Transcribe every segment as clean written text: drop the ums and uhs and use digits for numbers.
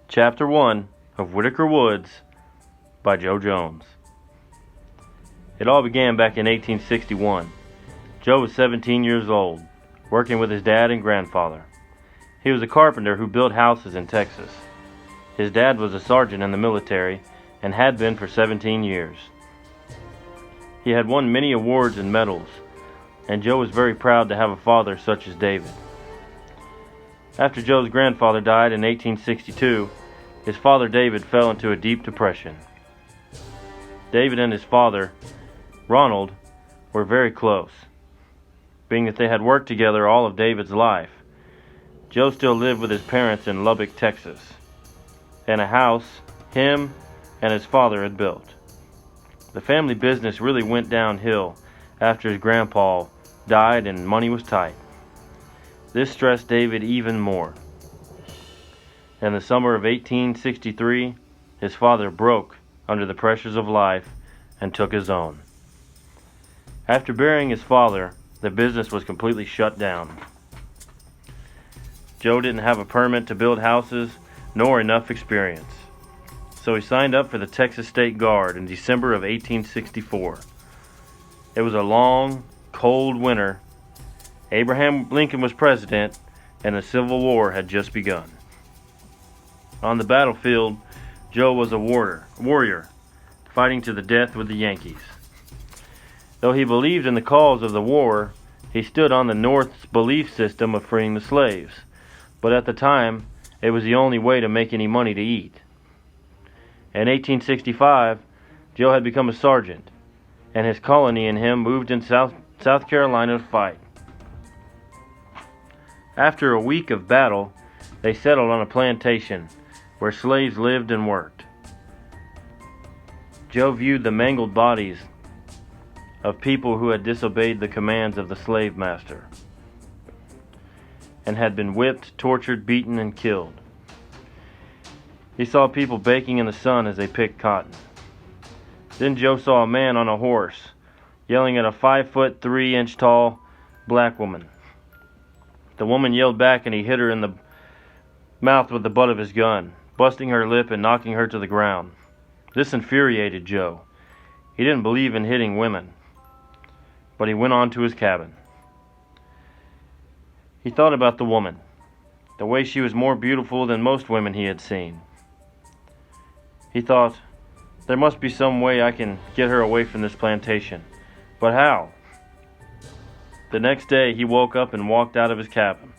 Chapter 1 of Widicker Woods by Joe Jones. It all began back in 1861. Joe was 17 years old, working with his dad and grandfather. He was a carpenter who built houses in Texas. His dad was a sergeant in the military and had been for 17 years. He had won many awards and medals, and Joe was very proud to have a father such as David. After Joe's grandfather died in 1862, his father David fell into a deep depression. David and his father, Ronald, were very close, being that they had worked together all of David's life. Joe still lived with his parents in Lubbock, Texas, in a house him and his father had built. The family business really went downhill after his grandpa died and money was tight. This stressed David even more. In the summer of 1863, his father broke under the pressures of life and took his own. After burying his father, the business was completely shut down. Joe didn't have a permit to build houses nor enough experience, so he signed up for the Texas State Guard in December of 1864. It was a long, cold winter. Abraham Lincoln was president, and the Civil War had just begun. On the battlefield, Joe was a warrior, fighting to the death with the Yankees. Though he believed in the cause of the war, he stood on the North's belief system of freeing the slaves, but at the time, it was the only way to make any money to eat. In 1865, Joe had become a sergeant, and his colony and him moved in South Carolina to fight. After a week of battle, they settled on a plantation where slaves lived and worked. Joe viewed the mangled bodies of people who had disobeyed the commands of the slave master and had been whipped, tortured, beaten, and killed. He saw people baking in the sun as they picked cotton. Then Joe saw a man on a horse yelling at a 5'3" tall black woman. The woman yelled back and he hit her in the mouth with the butt of his gun, busting her lip and knocking her to the ground. This infuriated Joe. He didn't believe in hitting women, but he went on to his cabin. He thought about the woman, the way she was more beautiful than most women he had seen. He thought, there must be some way I can get her away from this plantation. But how? The next day he woke up and walked out of his cabin.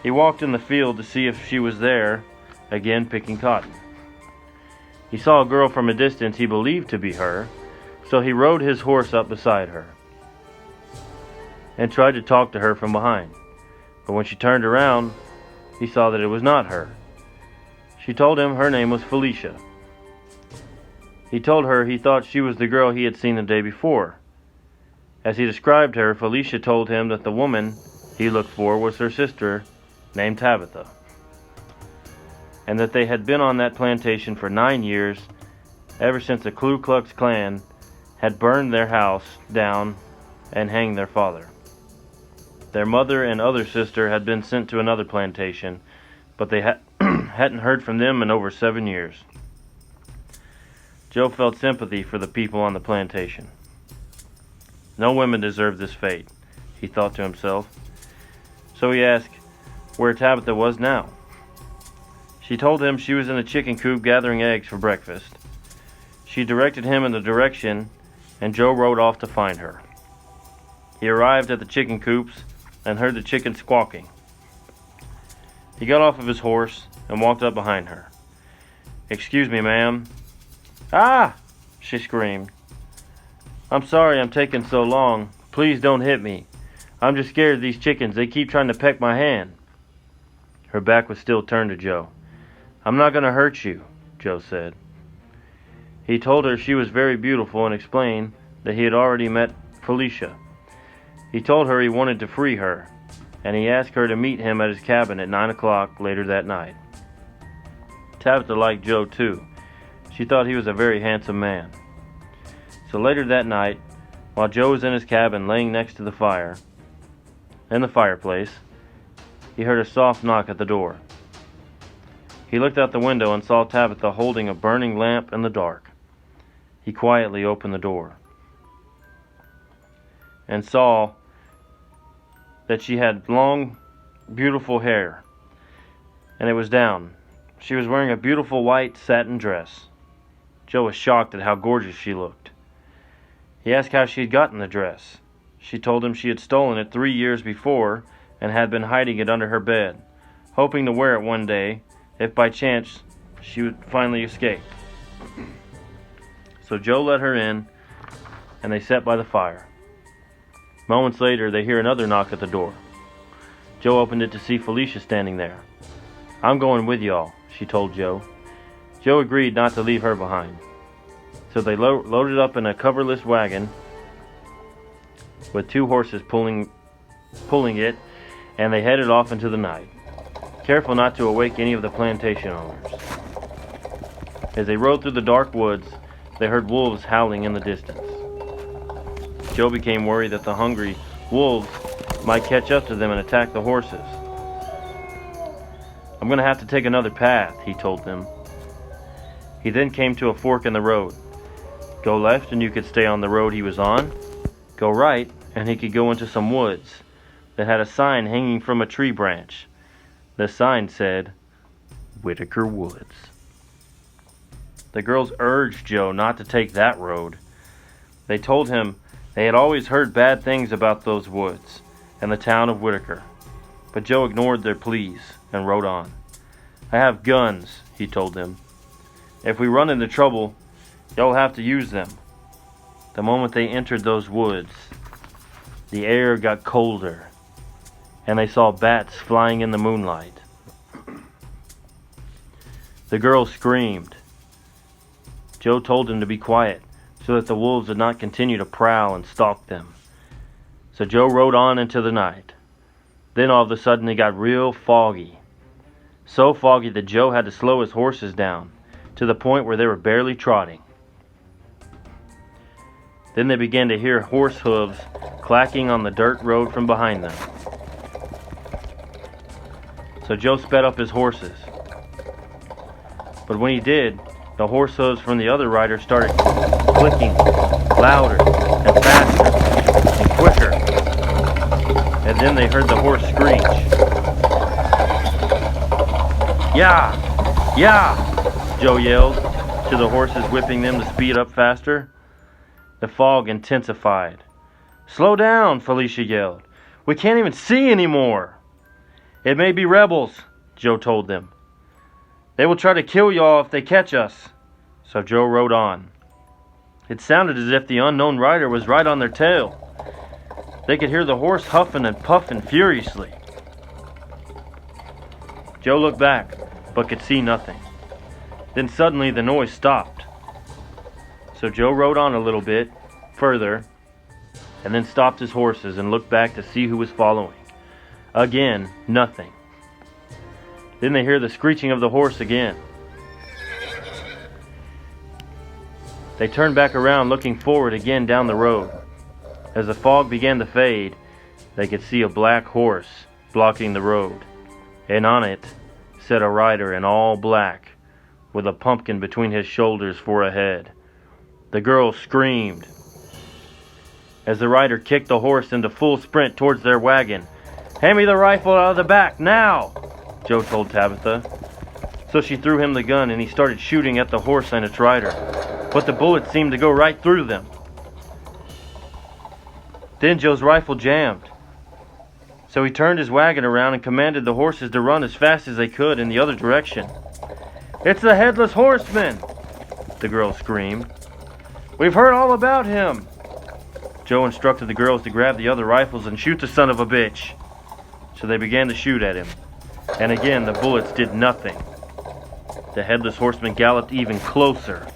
He walked in the field to see if she was there, again picking cotton. He saw a girl from a distance he believed to be her, so he rode his horse up beside her and tried to talk to her from behind. But when she turned around, he saw that it was not her. She told him her name was Felicia. He told her he thought she was the girl he had seen the day before. As he described her, Felicia told him that the woman he looked for was her sister, named Tabitha, and that they had been on that plantation for 9 years, ever since the Ku Klux Klan had burned their house down and hanged their father. Their mother and other sister had been sent to another plantation, but they hadn't heard from them in over 7 years. Joe felt sympathy for the people on the plantation. No women deserved this fate, he thought to himself. So he asked where Tabitha was now. She told him she was in the chicken coop gathering eggs for breakfast. She directed him in the direction, and Joe rode off to find her. He arrived at the chicken coops and heard the chickens squawking. He got off of his horse and walked up behind her. "Excuse me, ma'am." "Ah!" she screamed. "I'm sorry I'm taking so long. Please don't hit me. I'm just scared of these chickens. They keep trying to peck my hand." Her back was still turned to Joe. "I'm not going to hurt you," Joe said. He told her she was very beautiful and explained that he had already met Felicia. He told her he wanted to free her, and he asked her to meet him at his cabin at 9 o'clock later that night. Tabitha liked Joe too. She thought he was a very handsome man. So later that night, while Joe was in his cabin laying next to the fire, in the fireplace, he heard a soft knock at the door. He looked out the window and saw Tabitha holding a burning lamp in the dark. He quietly opened the door and saw that she had long, beautiful hair, and it was down. She was wearing a beautiful white satin dress. Joe was shocked at how gorgeous she looked. He asked how she had gotten the dress. She told him she had stolen it 3 years before and had been hiding it under her bed, hoping to wear it one day if by chance she would finally escape. So Joe let her in, and they sat by the fire. Moments later, they hear another knock at the door. Joe opened it to see Felicia standing there. "I'm going with y'all," she told Joe. Joe agreed not to leave her behind. So they loaded up in a coverless wagon with 2 horses pulling it, and they headed off into the night, careful not to awake any of the plantation owners. As they rode through the dark woods, they heard wolves howling in the distance. Joe became worried that the hungry wolves might catch up to them and attack the horses. "I'm going to have to take another path," he told them. He then came to a fork in the road. Go left and you could stay on the road he was on. Go right and he could go into some woods that had a sign hanging from a tree branch. The sign said, "Widicker Woods." The girls urged Joe not to take that road. They told him they had always heard bad things about those woods and the town of Widicker. But Joe ignored their pleas and rode on. "I have guns," he told them. "If we run into trouble, you'll have to use them." The moment they entered those woods, the air got colder, and they saw bats flying in the moonlight. The girls screamed. Joe told them to be quiet so that the wolves would not continue to prowl and stalk them. So Joe rode on into the night. Then all of a sudden it got real foggy. So foggy that Joe had to slow his horses down to the point where they were barely trotting. Then they began to hear horse hooves clacking on the dirt road from behind them. So Joe sped up his horses. But when he did, the horse hooves from the other rider started clicking louder and faster and quicker. And then they heard the horse screech. "Yeah! Yeah!" Joe yelled to the horses, whipping them to speed up faster. The fog intensified. "Slow down," Felicia yelled. "We can't even see anymore." "It may be rebels," Joe told them. "They will try to kill y'all if they catch us." So Joe rode on. It sounded as if the unknown rider was right on their tail. They could hear the horse huffing and puffing furiously. Joe looked back, but could see nothing. Then suddenly the noise stopped. So Joe rode on a little bit further, and then stopped his horses and looked back to see who was following. Again, nothing. Then they hear the screeching of the horse again. They turned back around, looking forward again down the road. As the fog began to fade, they could see a black horse blocking the road, and on it sat a rider in all black, with a pumpkin between his shoulders for a head. The girls screamed as the rider kicked the horse into full sprint towards their wagon. "Hand me the rifle out of the back, now!" Joe told Tabitha. So she threw him the gun and he started shooting at the horse and its rider. But the bullets seemed to go right through them. Then Joe's rifle jammed. So he turned his wagon around and commanded the horses to run as fast as they could in the other direction. "It's the headless horseman!" the girls screamed. "We've heard all about him!" Joe instructed the girls to grab the other rifles and shoot the son of a bitch. So they began to shoot at him. And again the bullets did nothing. The headless horseman galloped even closer.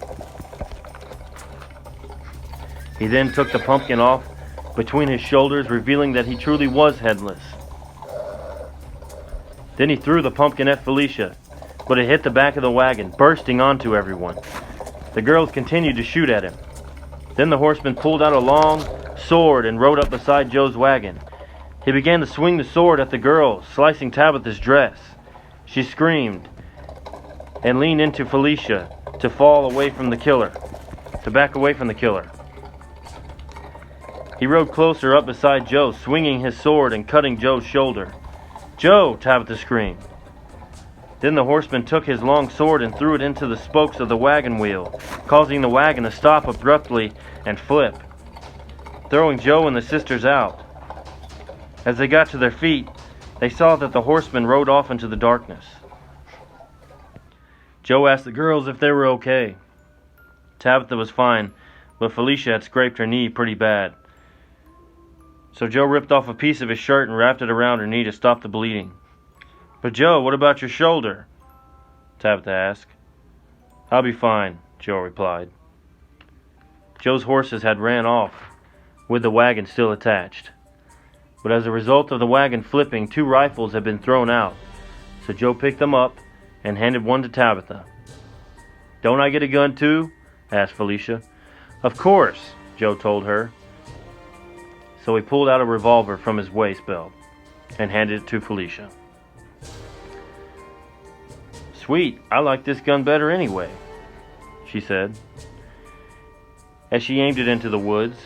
He then took the pumpkin off between his shoulders, revealing that he truly was headless. Then he threw the pumpkin at Felicia, but it hit the back of the wagon, bursting onto everyone. The girls continued to shoot at him. Then the horseman pulled out a long sword and rode up beside Joe's wagon. He began to swing the sword at the girls, slicing Tabitha's dress. She screamed, and leaned into Felicia to fall away from the killer, to back away from the killer. He rode closer up beside Joe, swinging his sword and cutting Joe's shoulder. "Joe!" Tabitha screamed. Then the horseman took his long sword and threw it into the spokes of the wagon wheel, causing the wagon to stop abruptly and flip, throwing Joe and the sisters out. As they got to their feet, they saw that the horseman rode off into the darkness. Joe asked the girls if they were okay. Tabitha was fine, but Felicia had scraped her knee pretty bad. So Joe ripped off a piece of his shirt and wrapped it around her knee to stop the bleeding. "But Joe, what about your shoulder?" Tabitha asked. "I'll be fine," Joe replied. Joe's horses had ran off, with the wagon still attached. But as a result of the wagon flipping, 2 rifles had been thrown out, so Joe picked them up and handed one to Tabitha. "Don't I get a gun too?" asked Felicia. "Of course," Joe told her. So he pulled out a revolver from his waist belt and handed it to Felicia. "Sweet, I like this gun better anyway," she said, as she aimed it into the woods.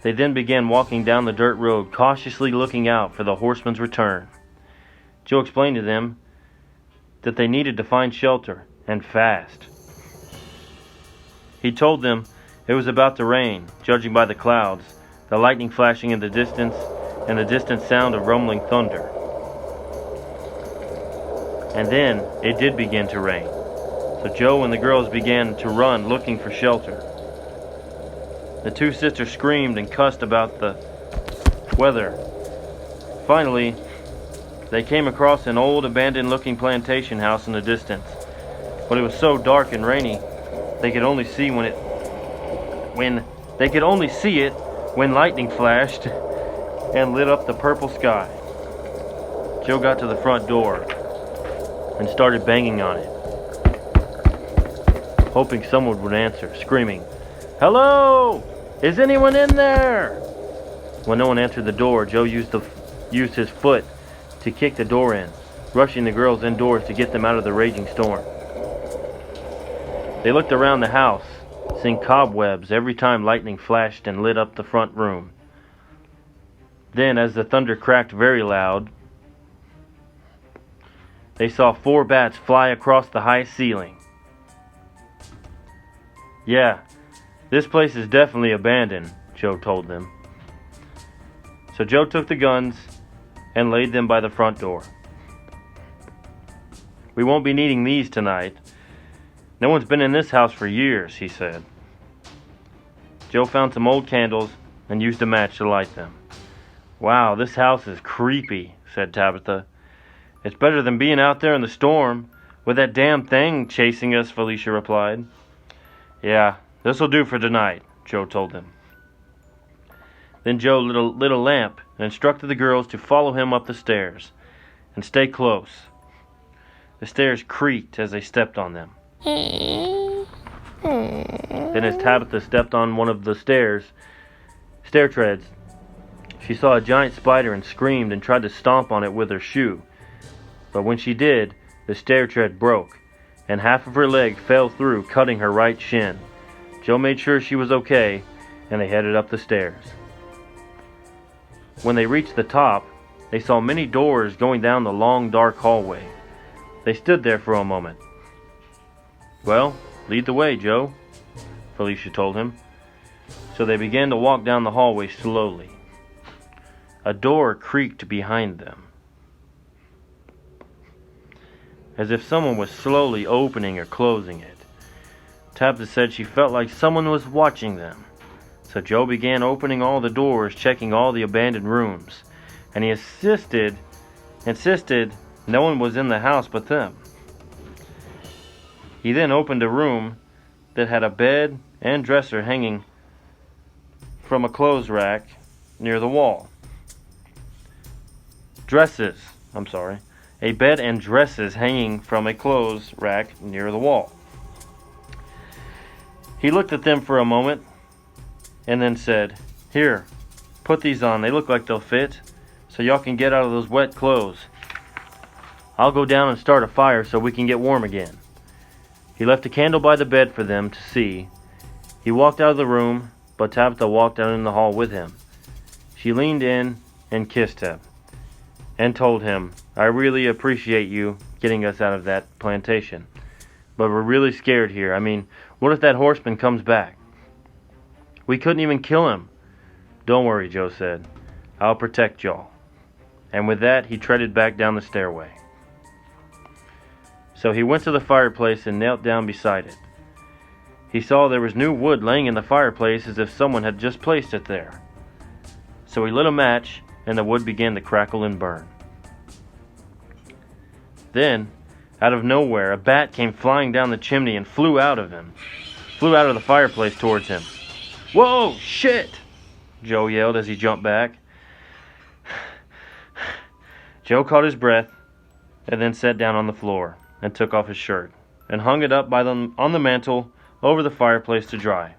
They then began walking down the dirt road, cautiously looking out for the horseman's return. Joe explained to them that they needed to find shelter, and fast. He told them it was about to rain, judging by the clouds, the lightning flashing in the distance, and the distant sound of rumbling thunder. And then it did begin to rain, so Joe and the girls began to run looking for shelter. The 2 sisters screamed and cussed about the weather. Finally, they came across an old abandoned-looking plantation house in the distance, but it was so dark and rainy they could only see it when lightning flashed and lit up the purple sky. Joe got to the front door and started banging on it, hoping someone would answer, screaming, "Hello! Is anyone in there?" When no one answered the door, Joe used his foot to kick the door in, rushing the girls indoors to get them out of the raging storm. They looked around the house, seeing cobwebs every time lightning flashed and lit up the front room. Then, as the thunder cracked very loud, they saw 4 bats fly across the high ceiling. "Yeah, this place is definitely abandoned," Joe told them. So Joe took the guns and laid them by the front door. "We won't be needing these tonight. No one's been in this house for years," he said. Joe found some old candles and used a match to light them. "Wow, this house is creepy," said Tabitha. "It's better than being out there in the storm with that damn thing chasing us," Felicia replied. "Yeah, this'll do for tonight," Joe told them. Then Joe lit a lamp and instructed the girls to follow him up the stairs and stay close. The stairs creaked as they stepped on them. Then as Tabitha stepped on one of the stair treads, she saw a giant spider and screamed and tried to stomp on it with her shoe. But when she did, the stair tread broke, and half of her leg fell through, cutting her right shin. Joe made sure she was okay, and they headed up the stairs. When they reached the top, they saw many doors going down the long, dark hallway. They stood there for a moment. "Well, lead the way, Joe," Felicia told him. So they began to walk down the hallway slowly. A door creaked behind them, as if someone was slowly opening or closing it. Tabitha said she felt like someone was watching them. So Joe began opening all the doors, checking all the abandoned rooms, and he insisted no one was in the house but them. He then opened a room that had a bed and dresser hanging from a clothes rack near the wall. A bed and dresses hanging from a clothes rack near the wall. He looked at them for a moment and then said, "Here, put these on. They look like they'll fit, so y'all can get out of those wet clothes." I'll go down and start a fire so we can get warm again." He left a candle by the bed for them to see. He walked out of the room, but Tabitha walked down in the hall with him. She leaned in and kissed him and told him, "I really appreciate you getting us out of that plantation. But we're really scared here. I mean, what if that horseman comes back? We couldn't even kill him." "Don't worry," Joe said. "I'll protect y'all." And with that, he treaded back down the stairway. So he went to the fireplace and knelt down beside it. He saw there was new wood laying in the fireplace as if someone had just placed it there. So he lit a match, and the wood began to crackle and burn. Then, out of nowhere, a bat came flying down the chimney and flew out of the fireplace towards him. "Whoa, shit!" Joe yelled as he jumped back. Joe caught his breath and then sat down on the floor and took off his shirt and hung it up on the mantel over the fireplace to dry.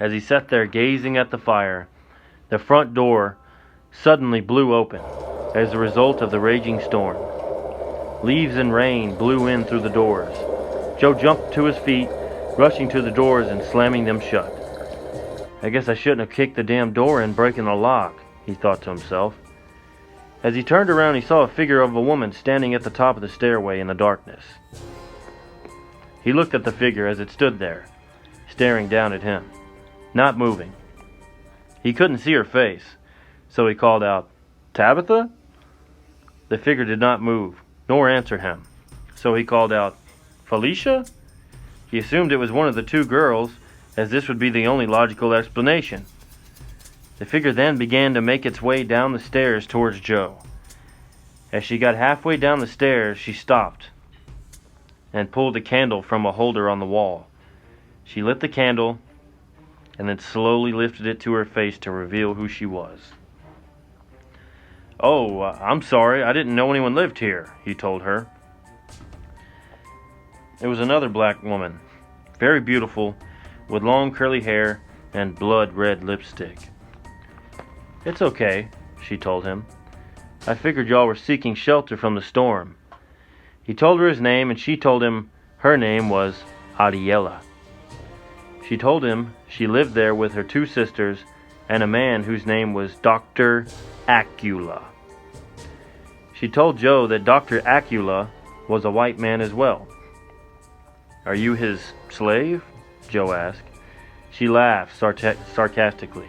As he sat there gazing at the fire, the front door suddenly blew open as a result of the raging storm. Leaves and rain blew in through the doors. Joe jumped to his feet, rushing to the doors and slamming them shut. "I guess I shouldn't have kicked the damn door in, breaking the lock," he thought to himself. As he turned around, he saw a figure of a woman standing at the top of the stairway in the darkness. He looked at the figure as it stood there, staring down at him, not moving. He couldn't see her face, so he called out, "Tabitha?" The figure did not move, nor answer him, so he called out, "Felicia?" He assumed it was one of the two girls, as this would be the only logical explanation. The figure then began to make its way down the stairs towards Joe. As she got halfway down the stairs, she stopped and pulled a candle from a holder on the wall. She lit the candle and then slowly lifted it to her face to reveal who she was. "Oh, I'm sorry, I didn't know anyone lived here," he told her. It was another black woman, very beautiful, with long curly hair and blood-red lipstick. "It's okay," she told him. "I figured y'all were seeking shelter from the storm." He told her his name, and she told him her name was Ariela. She told him she lived there with her two sisters and a man whose name was Dr. Ariela. She told Joe that Dr. Ariela was a white man as well. "Are you his slave?" Joe asked. She laughed sarcastically.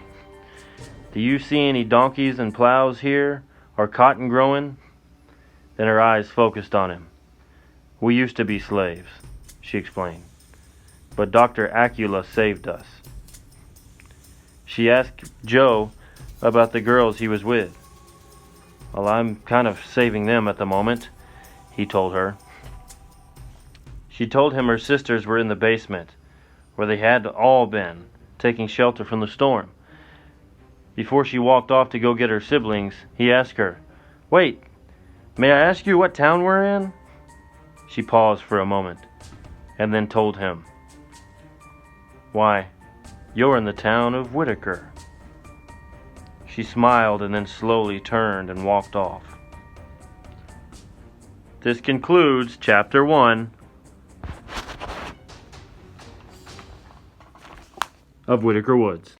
"Do you see any donkeys and plows here, or cotton growing?" Then her eyes focused on him. "We used to be slaves," she explained, "but Dr. Ariela saved us." She asked Joe about the girls he was with. "Well, I'm kind of saving them at the moment," he told her. She told him her sisters were in the basement, where they had all been, taking shelter from the storm. Before she walked off to go get her siblings, he asked her, "Wait, may I ask you what town we're in?" She paused for a moment, and then told him, "Why, you're in the town of Widicker." She smiled and then slowly turned and walked off. This concludes Chapter 1 of Widicker Woods.